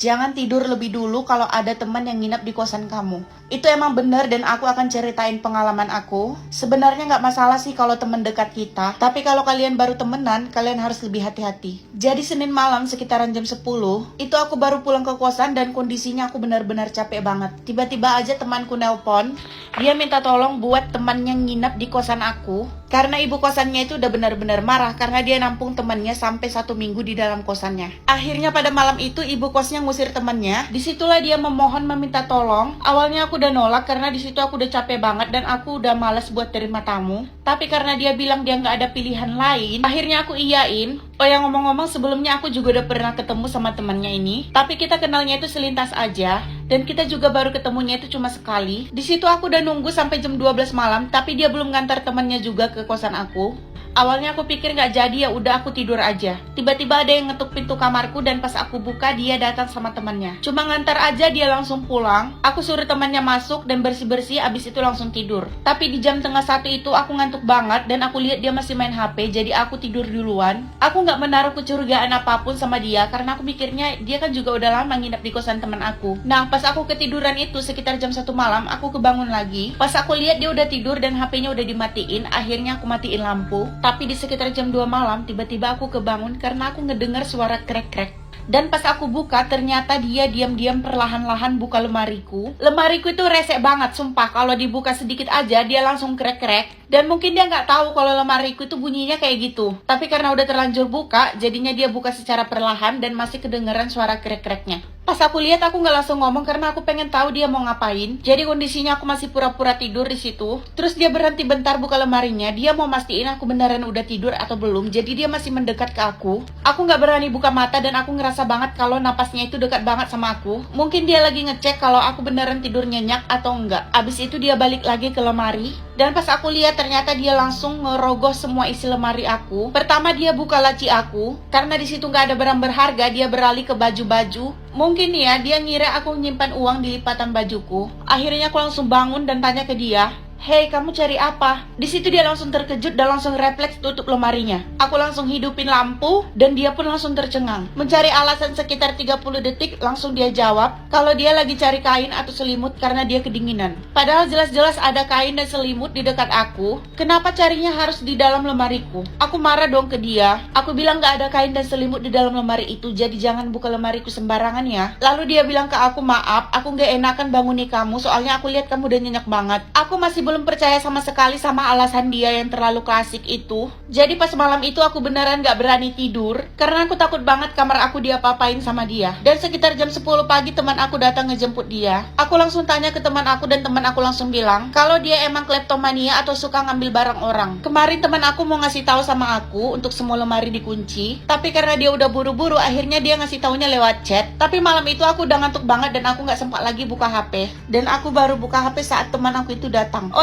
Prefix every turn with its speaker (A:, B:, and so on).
A: Jangan tidur lebih dulu kalau ada teman yang nginep di kosan kamu. Itu emang bener dan aku akan ceritain pengalaman aku. Sebenarnya nggak masalah sih kalau teman dekat kita. Tapi kalau kalian baru temenan, kalian harus lebih hati-hati. Jadi Senin malam sekitaran jam 10, itu aku baru pulang ke kosan dan kondisinya aku benar-benar capek banget. Tiba-tiba aja temanku nelpon. Dia minta tolong buat temannya nginep di kosan aku. Karena ibu kosannya itu udah benar-benar marah karena dia nampung temannya sampai 1 minggu di dalam kosannya. Akhirnya pada malam itu ibu kosnya ngusir temannya. Disitulah dia memohon meminta tolong. Awalnya aku udah nolak karena disitu aku udah capek banget dan aku udah males buat terima tamu. Tapi karena dia bilang dia nggak ada pilihan lain, akhirnya aku iyain. Oh ya, ngomong-ngomong, sebelumnya aku juga udah pernah ketemu sama temannya ini. Tapi kita kenalnya itu selintas aja. Dan kita juga baru ketemunya itu cuma sekali. Di situ aku udah nunggu sampai jam 12 malam, tapi dia belum ngantar temannya juga ke kosan aku. Awalnya aku pikir nggak jadi, ya udah aku tidur aja. Tiba-tiba ada yang ngetuk pintu kamarku dan pas aku buka dia datang sama temannya. Cuma ngantar aja dia langsung pulang. Aku suruh temannya masuk dan bersih-bersih, abis itu langsung tidur. Tapi di jam tengah 1 itu aku ngantuk banget dan aku lihat dia masih main HP, jadi aku tidur duluan. Aku nggak menaruh kecurigaan apapun sama dia karena aku mikirnya dia kan juga udah lama nginep di kosan teman aku. Nah, pas aku ketiduran itu sekitar jam 1 malam, aku kebangun lagi. Pas aku lihat dia udah tidur dan HP-nya udah dimatiin, akhirnya aku matiin lampu. Tapi di sekitar jam 2 malam, tiba-tiba aku kebangun karena aku ngedengar suara krek-krek. Dan pas aku buka, ternyata dia diam-diam perlahan-lahan buka lemariku. Lemariku itu resek banget, sumpah. Kalau dibuka sedikit aja, dia langsung krek-krek. Dan mungkin dia nggak tahu kalau lemariku itu bunyinya kayak gitu. Tapi karena udah terlanjur buka, jadinya dia buka secara perlahan dan masih kedengeran suara krek-kreknya. Pas aku lihat, aku nggak langsung ngomong karena aku pengen tahu dia mau ngapain. Jadi kondisinya aku masih pura-pura tidur di situ. Terus dia berhenti bentar buka lemarinya. Dia mau mastiin aku beneran udah tidur atau belum. Jadi dia masih mendekat ke aku. Aku nggak berani buka mata dan aku ngerasa banget kalau napasnya itu dekat banget sama aku. Mungkin dia lagi ngecek kalau aku beneran tidur nyenyak atau enggak. Abis itu dia balik lagi ke lemari. Dan pas aku lihat ternyata dia langsung ngerogoh semua isi lemari aku. Pertama dia buka laci aku. Karena di situ nggak ada barang berharga, dia beralih ke baju-baju. Mungkin ya, dia ngira aku nyimpan uang di lipatan bajuku. Akhirnya aku langsung bangun dan tanya ke dia, "Hei, kamu cari apa?" Di situ dia langsung terkejut dan langsung refleks tutup lemarinya. Aku langsung hidupin lampu dan dia pun langsung tercengang. Mencari alasan sekitar 30 detik, langsung dia jawab kalau dia lagi cari kain atau selimut karena dia kedinginan. Padahal jelas-jelas ada kain dan selimut di dekat aku. Kenapa carinya harus di dalam lemariku? Aku marah dong ke dia. Aku bilang gak ada kain dan selimut di dalam lemari itu, jadi jangan buka lemariku sembarangan ya. Lalu dia bilang ke aku, "Maaf, aku gak enakan banguni kamu, soalnya aku lihat kamu udah nyenyak banget." Aku masih belum percaya sama sekali sama alasan dia yang terlalu klasik itu. Jadi pas malam itu aku beneran gak berani tidur karena aku takut banget kamar aku diapa-apain sama dia. Dan sekitar jam 10 pagi teman aku datang ngejemput dia. Aku langsung tanya ke teman aku dan teman aku langsung bilang kalau dia emang kleptomania atau suka ngambil barang orang. Kemarin teman aku mau ngasih tahu sama aku untuk semua lemari dikunci, tapi karena dia udah buru-buru akhirnya dia ngasih taunya lewat chat. Tapi malam itu aku udah ngantuk banget dan aku gak sempat lagi buka HP. Dan aku baru buka HP saat teman aku itu datang.